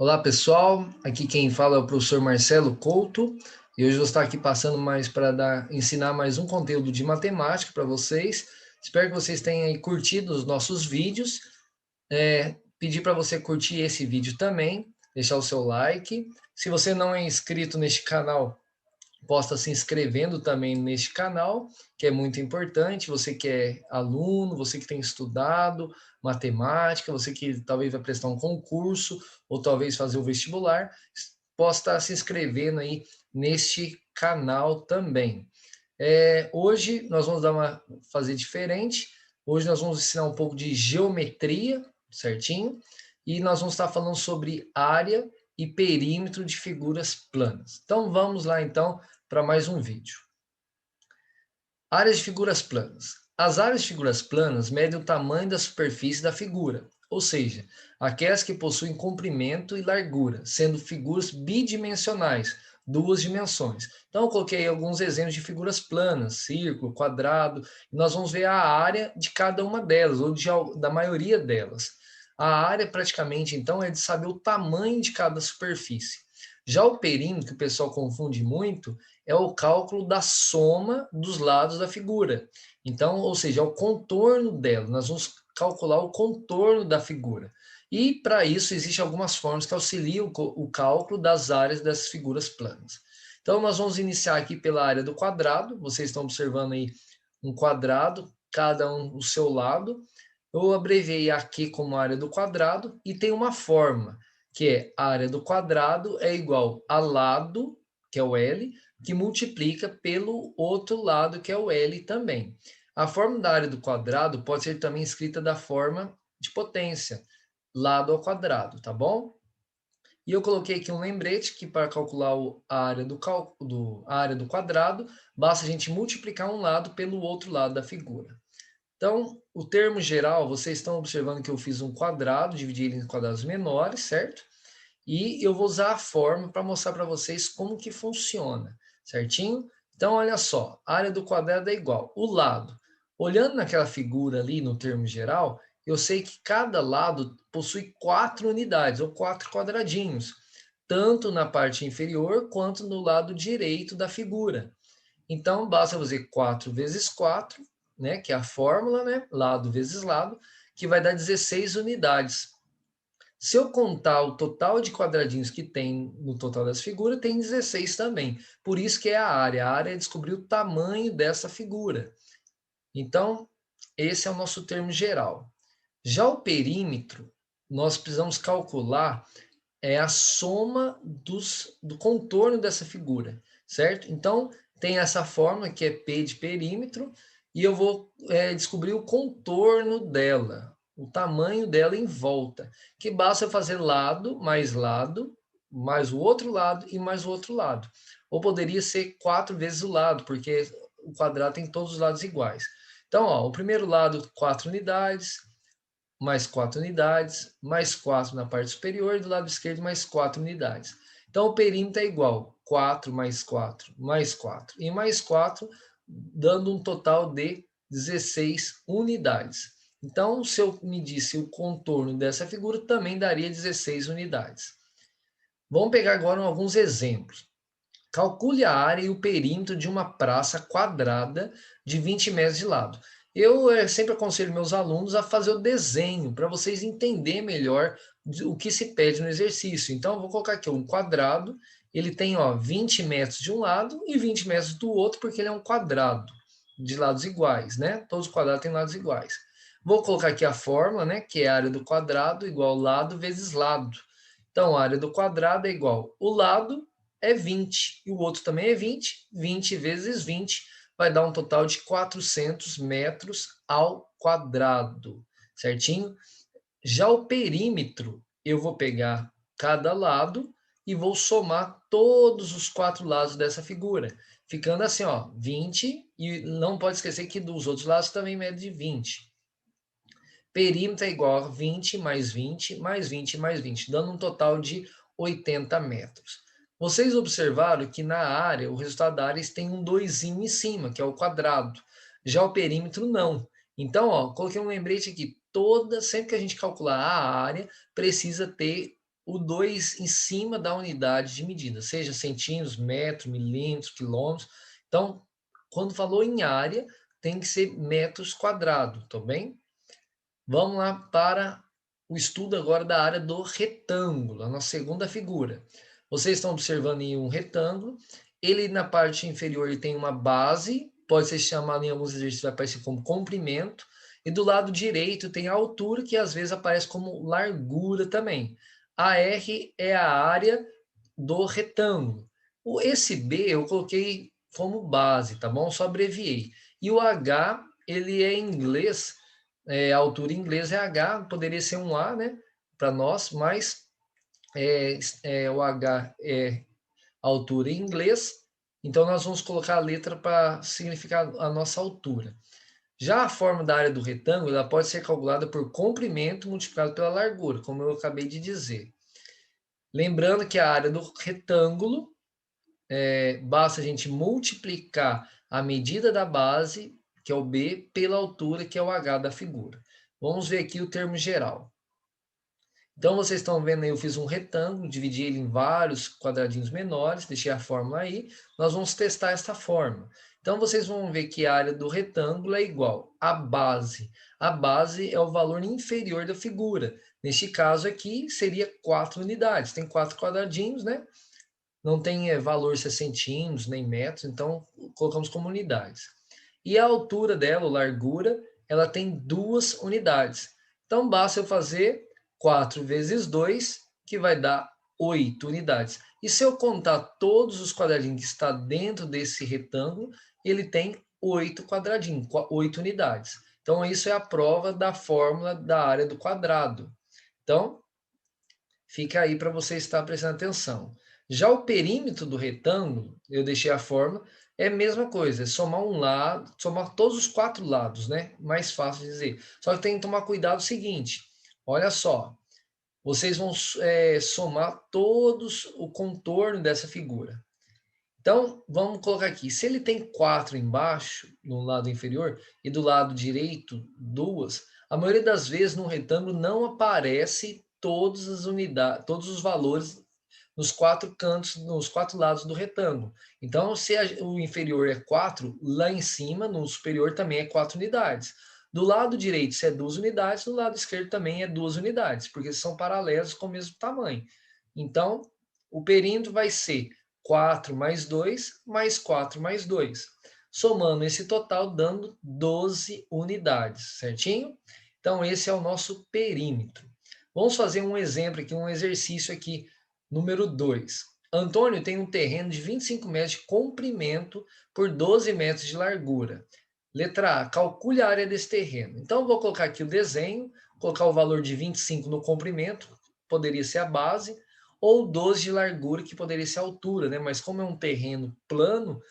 Olá, pessoal. Aqui quem fala é o professor Marcelo Couto e hoje eu vou estar aqui passando mais para ensinar mais um conteúdo de matemática para vocês. Espero que vocês tenham aí curtido os nossos vídeos. Pedir para você curtir esse vídeo também, deixar o seu like. Se você não é inscrito neste canal, possa se inscrevendo também neste canal, que é muito importante. Você que é aluno, você que tem estudado matemática, você que talvez vai prestar um concurso ou talvez fazer o vestibular, possa estar se inscrevendo aí neste canal também. Hoje nós vamos fazer diferente. Hoje nós vamos ensinar um pouco de geometria, certinho? E nós vamos estar falando sobre área e perímetro de figuras planas. Então vamos lá então para mais um vídeo. Áreas de figuras planas. As áreas de figuras planas medem o tamanho da superfície da figura, ou seja, aquelas que possuem comprimento e largura, sendo figuras bidimensionais, duas dimensões. Então eu coloquei alguns exemplos de figuras planas, círculo, quadrado, e nós vamos ver a área de cada uma delas, ou da maioria delas. A área praticamente então é de saber o tamanho de cada superfície. Já o perímetro, que o pessoal confunde muito, é o cálculo da soma dos lados da figura. Então, ou seja, é o contorno dela. Nós vamos calcular o contorno da figura. E para isso existem algumas formas que auxiliam o cálculo das áreas dessas figuras planas. Então, nós vamos iniciar aqui pela área do quadrado. Vocês estão observando aí um quadrado, cada um o seu lado. Eu abreviei aqui como área do quadrado e tem uma forma, que é a área do quadrado é igual a lado, que é o L, que multiplica pelo outro lado, que é o L também. A forma da área do quadrado pode ser também escrita da forma de potência, lado ao quadrado, tá bom? E eu coloquei aqui um lembrete que para calcular a área a área do quadrado, basta a gente multiplicar um lado pelo outro lado da figura. Então, o termo geral, vocês estão observando que eu fiz um quadrado, dividi ele em quadrados menores, certo? E eu vou usar a forma para mostrar para vocês como que funciona, certinho? Então, olha só, a área do quadrado é igual. O lado, olhando naquela figura ali no termo geral, eu sei que cada lado possui 4 unidades, ou 4 quadradinhos, tanto na parte inferior quanto no lado direito da figura. Então, basta fazer 4 vezes 4, né, que é a fórmula, né, lado vezes lado, que vai dar 16 unidades. Se eu contar o total de quadradinhos que tem no total das figuras, tem 16 também. Por isso que é a área. A área é descobrir o tamanho dessa figura. Então, esse é o nosso termo geral. Já o perímetro, nós precisamos calcular a soma do contorno dessa figura, certo? Então, tem essa fórmula que é P de perímetro, e eu vou descobrir o contorno dela, o tamanho dela em volta, que basta fazer lado, mais o outro lado e mais o outro lado. Ou poderia ser 4 vezes o lado, porque o quadrado tem todos os lados iguais. Então, ó, o primeiro lado, 4 unidades, mais 4 unidades, mais 4 na parte superior, e do lado esquerdo mais 4 unidades. Então, o perímetro é igual 4 mais 4 mais 4 e mais 4, dando um total de 16 unidades. Então, se eu medisse o contorno dessa figura, também daria 16 unidades. Vamos pegar agora alguns exemplos. Calcule a área e o perímetro de uma praça quadrada de 20 metros de lado. Eu sempre aconselho meus alunos a fazer o desenho, para vocês entenderem melhor o que se pede no exercício. Então, eu vou colocar aqui um quadrado, ele tem 20 metros de um lado e 20 metros do outro, porque ele é um quadrado de lados iguais, né? Todos os quadrados têm lados iguais. Vou colocar aqui a fórmula, né? Que é a área do quadrado igual lado vezes lado. Então, a área do quadrado é igual o lado é 20, e o outro também é 20, 20 vezes 20 vai dar um total de 400 metros ao quadrado, certinho? Já o perímetro, eu vou pegar cada lado e vou somar todos os 4 lados dessa figura, ficando assim, ó, 20, e não pode esquecer que dos outros lados também mede 20. Perímetro é igual a 20 mais 20 mais 20 mais 20, dando um total de 80 metros. Vocês observaram que na área, o resultado da área tem um 2 em cima, que é o quadrado. Já o perímetro não. Então, ó, coloquei um lembrete aqui. Sempre que a gente calcular a área, precisa ter o 2 em cima da unidade de medida, seja centímetros, metro, milímetros, quilômetros. Então, quando falou em área, tem que ser metros quadrados, tá bem? Vamos lá para o estudo agora da área do retângulo, a nossa segunda figura. Vocês estão observando em um retângulo, ele na parte inferior ele tem uma base, pode ser chamado em alguns exercícios, vai aparecer como comprimento, e do lado direito tem a altura, que às vezes aparece como largura também. A R é a área do retângulo. Esse B eu coloquei como base, tá bom? Só abreviei. E o H, ele é em inglês, a altura em inglês é H, poderia ser um A, né? Para nós, mas o H é altura em inglês, então nós vamos colocar a letra para significar a nossa altura. Já a forma da área do retângulo, ela pode ser calculada por comprimento multiplicado pela largura, como eu acabei de dizer. Lembrando que a área do retângulo, basta a gente multiplicar a medida da base, que é o B, pela altura, que é o H da figura. Vamos ver aqui o termo geral. Então, vocês estão vendo aí, eu fiz um retângulo, dividi ele em vários quadradinhos menores, deixei a fórmula aí. Nós vamos testar esta fórmula. Então, vocês vão ver que a área do retângulo é igual à base. A base é o valor inferior da figura. Neste caso aqui, seria 4 unidades. Tem 4 quadradinhos, né? Não tem valor se é centímetros, nem metros, então colocamos como unidades. E a altura dela, ou largura, ela tem 2 unidades. Então, basta eu fazer 4 vezes 2, que vai dar 8 unidades. E se eu contar todos os quadradinhos que está dentro desse retângulo, ele tem 8 quadradinhos, 8 unidades. Então, isso é a prova da fórmula da área do quadrado. Então, fica aí para você estar prestando atenção. Já o perímetro do retângulo, eu deixei a fórmula, é a mesma coisa, é somar um lado, somar todos os 4 lados, né? Mais fácil de dizer. Só que tem que tomar cuidado o seguinte, olha só, vocês vão somar todos o contorno dessa figura. Então, vamos colocar aqui, se ele tem 4 embaixo, no lado inferior, e do lado direito, 2, a maioria das vezes no retângulo não aparece todas as unidades, todos os valores nos 4 cantos, nos 4 lados do retângulo. Então, se o inferior é 4, lá em cima, no superior, também é 4 unidades. Do lado direito, se é 2 unidades, do lado esquerdo também é 2 unidades, porque são paralelos com o mesmo tamanho. Então, o perímetro vai ser 4 mais 2, mais 4 mais 2. Somando esse total, dando 12 unidades, certinho? Então, esse é o nosso perímetro. Vamos fazer um exemplo aqui, um exercício aqui. Número 2. Antônio tem um terreno de 25 metros de comprimento por 12 metros de largura. Letra A, calcule a área desse terreno. Então, eu vou colocar aqui o desenho, colocar o valor de 25 no comprimento, poderia ser a base, ou 12 de largura, que poderia ser a altura, né? Mas como é um terreno plano,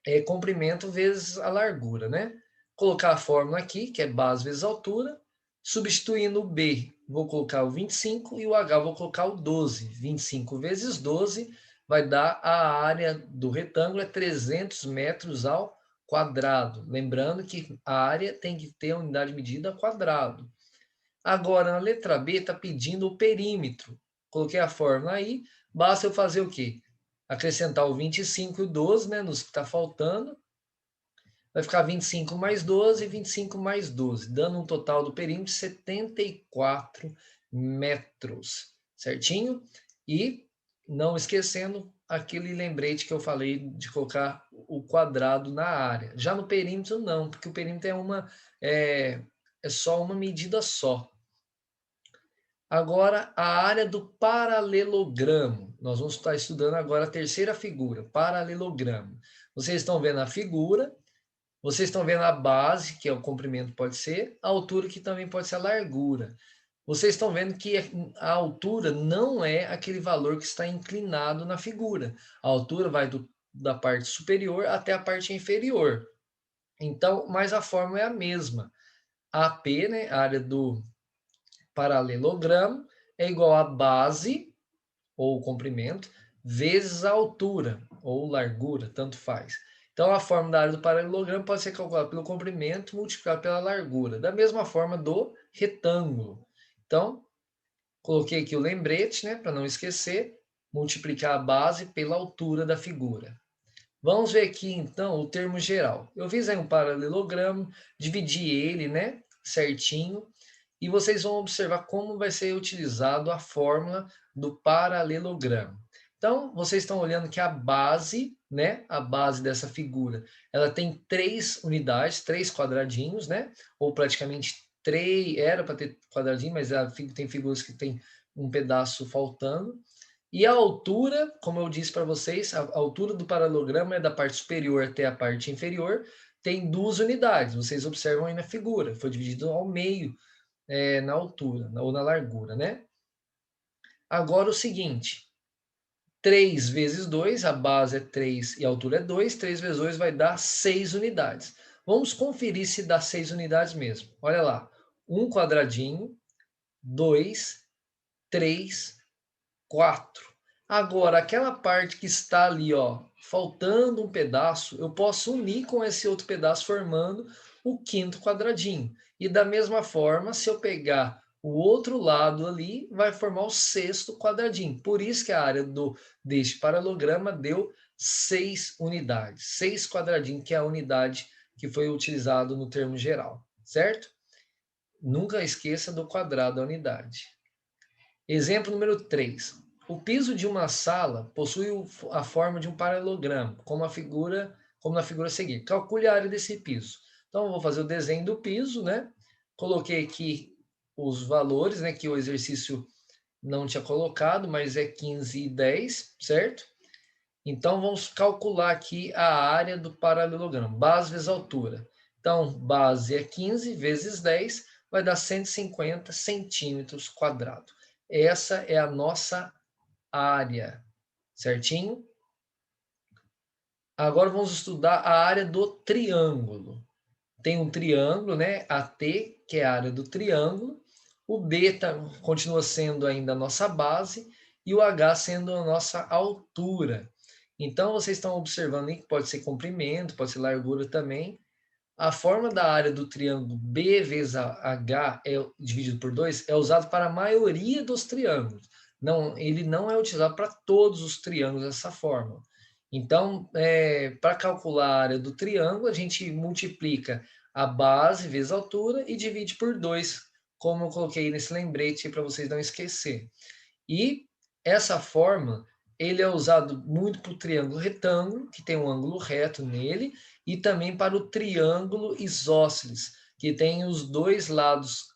é comprimento vezes a largura, né? Colocar a fórmula aqui, que é base vezes altura, substituindo o B, vou colocar o 25 e o H vou colocar o 12. 25 vezes 12 vai dar a área do retângulo é 300 metros ao quadrado. Lembrando que a área tem que ter a unidade de medida quadrado. Agora, na letra B, está pedindo o perímetro. Coloquei a fórmula aí, basta eu fazer o quê? Acrescentar o 25 e o 12, né, nos que está faltando. Vai ficar 25 mais 12, 25 mais 12, dando um total do perímetro de 74 metros, certinho? E não esquecendo aquele lembrete que eu falei de colocar o quadrado na área. Já no perímetro, não, porque o perímetro é só uma medida só. Agora, a área do paralelogramo. Nós vamos estar estudando agora a terceira figura, paralelogramo. Vocês estão vendo a figura, vocês estão vendo a base, que é o comprimento, pode ser, a altura, que também pode ser a largura. Vocês estão vendo que a altura não é aquele valor que está inclinado na figura. A altura vai da parte superior até a parte inferior. Então, mas a fórmula é a mesma. AP, né, a área do paralelogramo, é igual a base, ou comprimento, vezes a altura, ou largura, tanto faz. Então, a forma da área do paralelogramo pode ser calculada pelo comprimento multiplicado pela largura, da mesma forma do retângulo. Então, Coloquei aqui o lembrete, né, para não esquecer, multiplicar a base pela altura da figura. Vamos ver aqui, então, o termo geral. Eu fiz aí um paralelogramo, dividi ele, né, certinho, e vocês vão observar como vai ser utilizado a fórmula do paralelogramo. Então, vocês estão olhando que a base, né, a base dessa figura, ela tem 3 unidades, 3 quadradinhos, né, ou praticamente 3, era para ter quadradinho, mas tem figuras que tem um pedaço faltando. E a altura, como eu disse para vocês, a altura do paralelogramo é da parte superior até a parte inferior, tem 2 unidades. Vocês observam aí na figura, foi dividido ao meio, na altura ou na largura, né? Agora o seguinte, 3 vezes 2, a base é 3 e a altura é 2, 3 vezes 2 vai dar 6 unidades. Vamos conferir se dá 6 unidades mesmo. Olha lá, um quadradinho, 2, 3, 4. Agora, aquela parte que está ali, ó, faltando um pedaço, eu posso unir com esse outro pedaço formando o quinto quadradinho. E da mesma forma, se eu pegar o outro lado ali, vai formar o sexto quadradinho. Por isso que a área deste paralelograma deu 6 unidades. 6 quadradinhos, que é a unidade que foi utilizado no termo geral, certo? Nunca esqueça do quadrado da unidade. Exemplo número 3. O piso de uma sala possui a forma de um paralelogramo, como na figura a seguir. Calcule a área desse piso. Então, eu vou fazer o desenho do piso, né? Coloquei aqui os valores, né? Que o exercício não tinha colocado, mas é 15 e 10, certo? Então, vamos calcular aqui a área do paralelogramo, base vezes altura. Então, base é 15 vezes 10, vai dar 150 centímetros quadrados. Essa é a nossa área, certinho? Agora vamos estudar a área do triângulo. Tem um triângulo, né? AT, que é a área do triângulo. O B continua sendo ainda a nossa base e o H sendo a nossa altura. Então, vocês estão observando aí que pode ser comprimento, pode ser largura também. A forma da área do triângulo B vezes H dividido por 2 é usado para a maioria dos triângulos. Não, ele não é utilizado para todos os triângulos dessa forma. Então, para calcular a área do triângulo, a gente multiplica a base vezes a altura e divide por 2, como eu coloquei nesse lembrete para vocês não esquecer. E essa forma, ele é usado muito para o triângulo retângulo, que tem um ângulo reto nele, e também para o triângulo isósceles, que tem os dois lados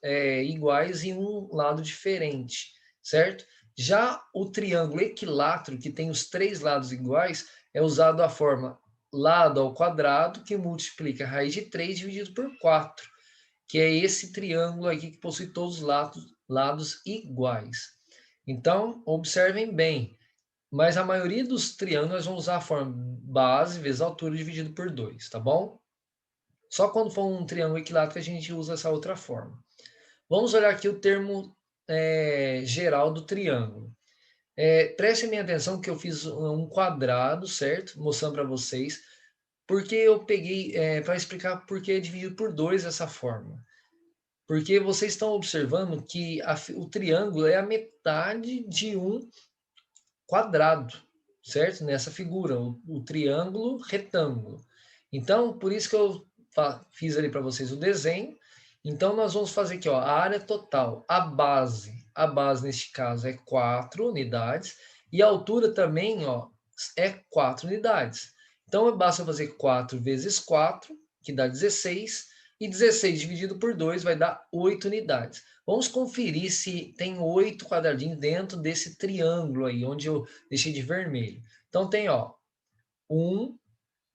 iguais e um lado diferente, certo? Já o triângulo equilátero, que tem os 3 lados iguais, é usado a forma lado ao quadrado, que multiplica a raiz de 3 dividido por 4, que é esse triângulo aqui que possui todos os lados iguais. Então, observem bem, mas a maioria dos triângulos vão usar a forma base vezes altura dividido por 2, tá bom? Só quando for um triângulo equilátero que a gente usa essa outra forma. Vamos olhar aqui o termo geral do triângulo. Prestem minha atenção que eu fiz um quadrado, certo? Mostrando para vocês. Porque eu peguei para explicar por que é dividido por 2 essa forma. Porque vocês estão observando que o triângulo é a metade de um quadrado, certo? Nessa figura, o triângulo retângulo. Então, por isso que eu fiz ali para vocês o desenho. Então, nós vamos fazer aqui, ó, a área total, a base neste caso é 4 unidades, e a altura também, ó, é 4 unidades. Então, basta fazer 4 vezes 4, que dá 16, e 16 dividido por 2 vai dar 8 unidades. Vamos conferir se tem 8 quadradinhos dentro desse triângulo aí, onde eu deixei de vermelho. Então tem, ó, 1,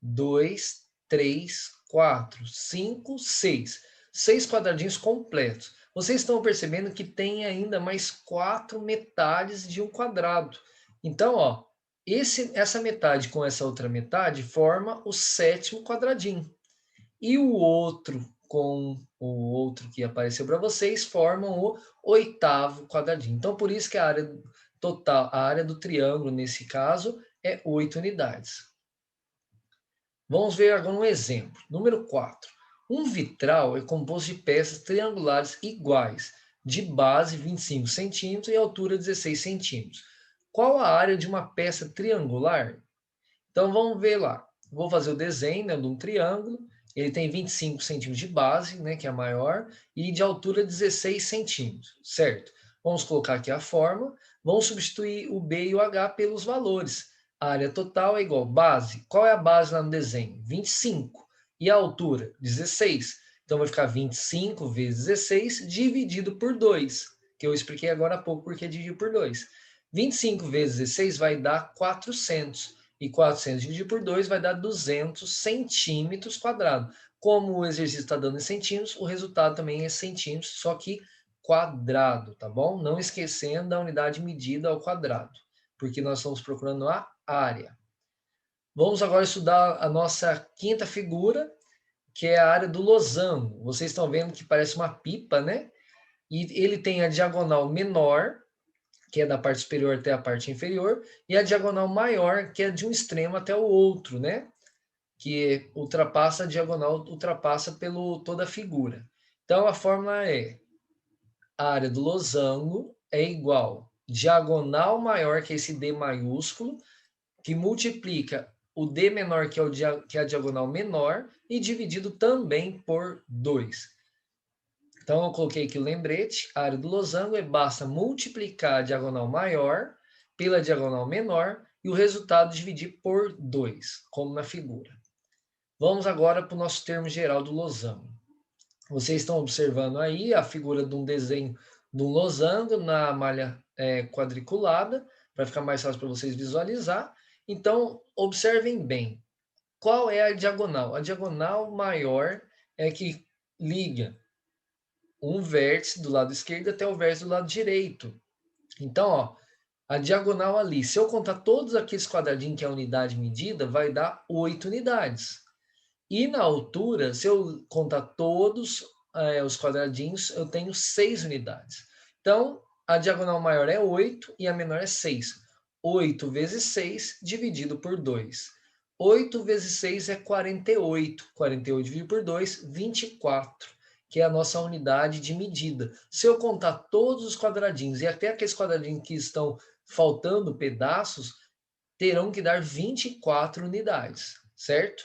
2, 3, 4, 5, 6. 6 quadradinhos completos. Vocês estão percebendo que tem ainda mais 4 metades de um quadrado. Então, ó, essa metade com essa outra metade forma o 7º quadradinho. E o outro com o outro que apareceu para vocês formam o 8º quadradinho. Então, por isso que a área total, a área do triângulo, nesse caso, é 8 unidades. Vamos ver agora um exemplo. Número 4. Um vitral é composto de peças triangulares iguais, de base 25 centímetros e altura 16 centímetros. Qual a área de uma peça triangular? Então vamos ver lá. Vou fazer o desenho, né, de um triângulo. Ele tem 25 centímetros de base, né, que é a maior, e de altura 16 centímetros, certo? Vamos colocar aqui a forma. Vamos substituir o B e o H pelos valores. A área total é igual base. Qual é a base lá no desenho? 25. E a altura? 16. Então vai ficar 25 vezes 16 dividido por 2, que eu expliquei agora há pouco porque dividido por 2. 25 vezes 16 vai dar 400. E 400 dividido por 2 vai dar 200 centímetros quadrados. Como o exercício está dando em centímetros, o resultado também é centímetros, só que quadrado, tá bom? Não esquecendo da unidade medida ao quadrado, porque nós estamos procurando a área. Vamos agora estudar a nossa quinta figura, que é a área do losango. Vocês estão vendo que parece uma pipa, né? E ele tem a diagonal menor, que é da parte superior até a parte inferior, e a diagonal maior, que é de um extremo até o outro, né? Que ultrapassa a diagonal, ultrapassa pelo toda a figura. Então a fórmula é: a área do losango é igual diagonal maior, que é esse D maiúsculo, que multiplica o D menor, que é a diagonal menor, e dividido também por 2. Então, eu coloquei aqui o lembrete, a área do losango basta multiplicar a diagonal maior pela diagonal menor e o resultado dividir por 2, como na figura. Vamos agora para o nosso termo geral do losango. Vocês estão observando aí a figura de um desenho de um losango na malha quadriculada, para ficar mais fácil para vocês visualizar. Então, observem bem. Qual é a diagonal? A diagonal maior é que liga um vértice do lado esquerdo até o vértice do lado direito. Então, ó, a diagonal ali, se eu contar todos aqueles quadradinhos que é a unidade medida, vai dar 8 unidades. E na altura, se eu contar todos os quadradinhos, eu tenho 6 unidades. Então, a diagonal maior é 8 e a menor é 6. 8 vezes 6 dividido por 2. 8 vezes 6 é 48. 48 dividido por 2, 24, que é a nossa unidade de medida. Se eu contar todos os quadradinhos e até aqueles quadradinhos que estão faltando pedaços, terão que dar 24 unidades, certo?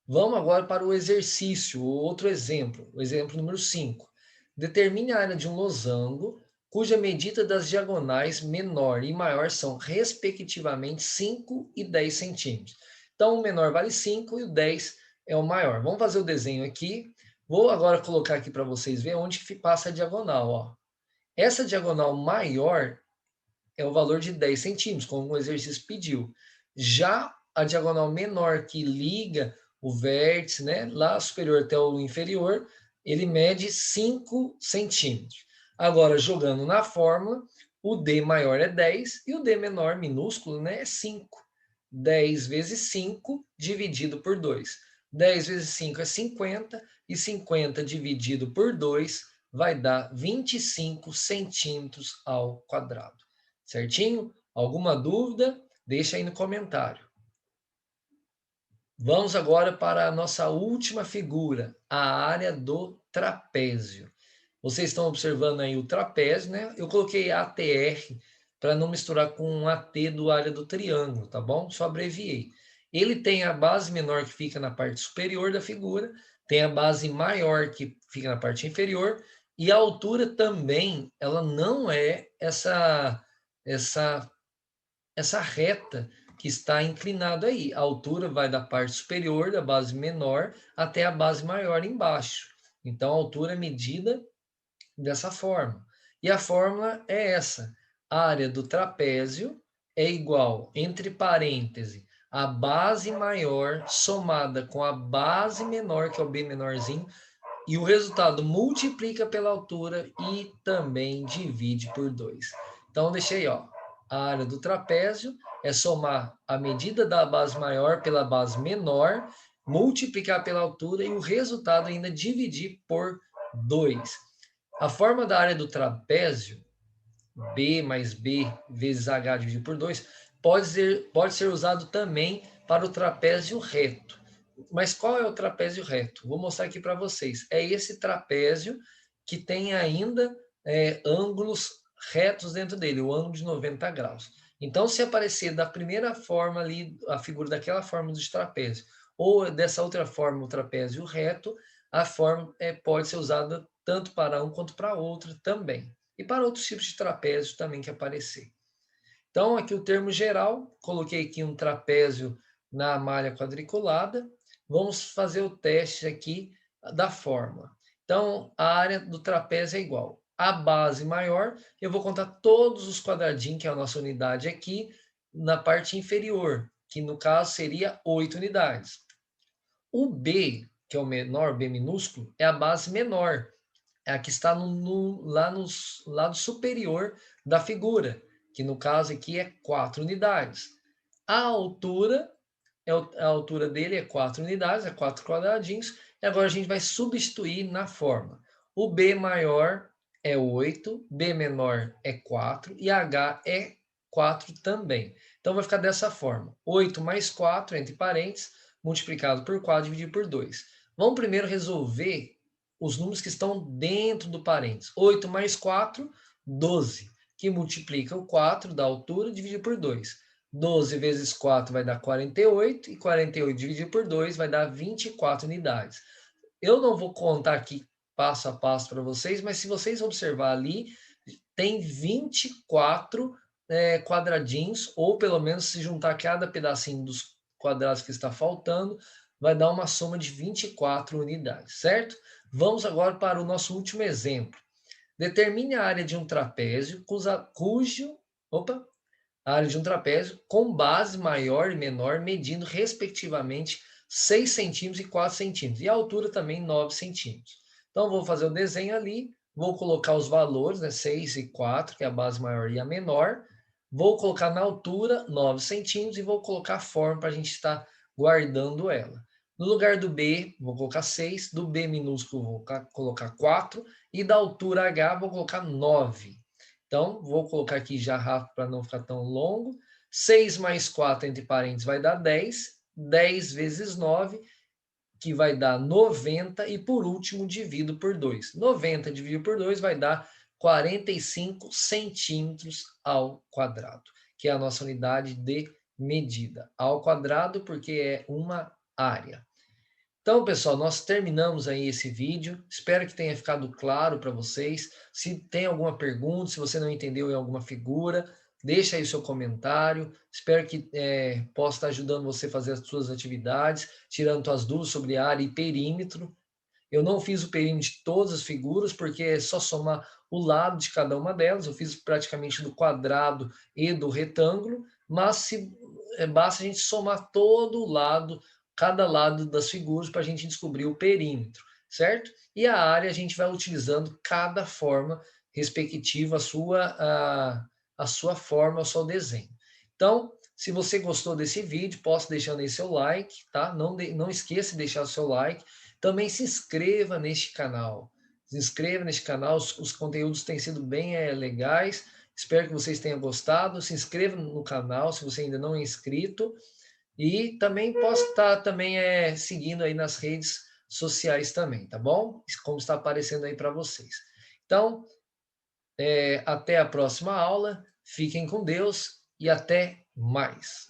Vamos agora para o exercício, outro exemplo, o exemplo número 5. Determine a área de um losango cuja medida das diagonais menor e maior são, respectivamente, 5 e 10 centímetros. Então, o menor vale 5 e o 10 é o maior. Vamos fazer o desenho aqui. Vou agora colocar aqui para vocês verem onde que passa a diagonal. Ó. Essa diagonal maior é o valor de 10 centímetros, como o exercício pediu. Já a diagonal menor, que liga o vértice, né, lá superior até o inferior, ele mede 5 centímetros. Agora, jogando na fórmula, o D maior é 10 e o D menor, minúsculo, né, é 5. 10 vezes 5 dividido por 2. 10 vezes 5 é 50 e 50 dividido por 2 vai dar 25 centímetros ao quadrado. Certinho? Alguma dúvida? Deixa aí no comentário. Vamos agora para a nossa última figura, a área do trapézio. Vocês estão observando aí o trapézio, né? Eu coloquei ATR para não misturar com um AT do área do triângulo, tá bom? Só abreviei. Ele tem a base menor que fica na parte superior da figura, tem a base maior que fica na parte inferior, e a altura também, ela não é essa essa reta que está inclinada aí. A altura vai da parte superior, da base menor, até a base maior embaixo. Então, a altura é medida dessa forma. E a fórmula é essa. A área do trapézio é igual, entre parênteses, a base maior somada com a base menor, que é o B menorzinho, e o resultado multiplica pela altura e também divide por 2. Então, deixei, ó, a área do trapézio é somar a medida da base maior pela base menor, multiplicar pela altura e o resultado ainda dividir por 2. A forma da área do trapézio, B mais B vezes H dividido por 2, pode ser usado também para o trapézio reto. Mas qual é o trapézio reto? Vou mostrar aqui para vocês. É esse trapézio que tem ainda ângulos retos dentro dele, o ângulo de 90 graus. Então, se aparecer da primeira forma ali, a figura daquela forma do trapézio, ou dessa outra forma, o trapézio reto, a forma pode ser usada tanto para um quanto para outro também. E para outros tipos de trapézio também que aparecer. Então, aqui o termo geral, coloquei aqui um trapézio na malha quadriculada. Vamos fazer o teste aqui da forma. Então, a área do trapézio é igual. A base maior, eu vou contar todos os quadradinhos, que é a nossa unidade aqui, na parte inferior, que no caso seria 8 unidades. O B, que é o menor, B minúsculo, é a base menor. É a que está lá no lado superior da figura, que no caso aqui é 4 unidades. A altura, a altura dele é 4 unidades, é 4 quadradinhos, e agora a gente vai substituir na forma. O B maior é 8, B menor é 4 e H é 4 também. Então vai ficar dessa forma: 8 mais 4, entre parênteses, multiplicado por 4, dividido por 2. Vamos primeiro resolver os números que estão dentro do parênteses. 8 mais 4, 12, que multiplica o 4 da altura dividido por 2. 12 vezes 4 vai dar 48, e 48 dividido por 2 vai dar 24 unidades. Eu não vou contar aqui passo a passo para vocês, mas se vocês observar ali, tem 24 quadradinhos, ou pelo menos se juntar cada pedacinho dos quadrados que está faltando, vai dar uma soma de 24 unidades, certo? Vamos agora para o nosso último exemplo. Determine a área de um trapézio a área de um trapézio com base maior e menor, medindo respectivamente 6 centímetros e 4 centímetros, e a altura também 9 centímetros. Então, vou fazer o desenho ali, vou colocar os valores, né, 6 e 4, que é a base maior e a menor, vou colocar na altura 9 centímetros e vou colocar a forma para a gente estar guardando ela. No lugar do B, vou colocar 6, do B minúsculo vou colocar 4, e da altura H vou colocar 9. Então, vou colocar aqui já rápido para não ficar tão longo. 6 mais 4, entre parênteses, vai dar 10. 10 vezes 9, que vai dar 90. E por último, divido por 2. 90 dividido por 2 vai dar 45 centímetros ao quadrado, que é a nossa unidade de medida. Ao quadrado, porque é uma área. Então, pessoal, nós terminamos aí esse vídeo. Espero que tenha ficado claro para vocês. Se tem alguma pergunta, se você não entendeu em alguma figura, deixa aí o seu comentário. Espero que possa estar ajudando você a fazer as suas atividades, tirando suas dúvidas sobre área e perímetro. Eu não fiz o perímetro de todas as figuras, porque é só somar o lado de cada uma delas. Eu fiz praticamente do quadrado e do retângulo, mas basta a gente somar todo o lado, cada lado das figuras, para a gente descobrir o perímetro, certo? E a área a gente vai utilizando cada forma respectiva à sua forma, ao seu desenho. Então, se você gostou desse vídeo, posso deixando aí seu like, tá? Não esqueça de deixar o seu like. Também se inscreva neste canal. Se inscreva neste canal, os conteúdos têm sido bem legais. Espero que vocês tenham gostado. Se inscreva no canal se você ainda não é inscrito. E também posso estar também seguindo aí nas redes sociais também, tá bom? Como está aparecendo aí para vocês. Então, até a próxima aula. Fiquem com Deus e até mais.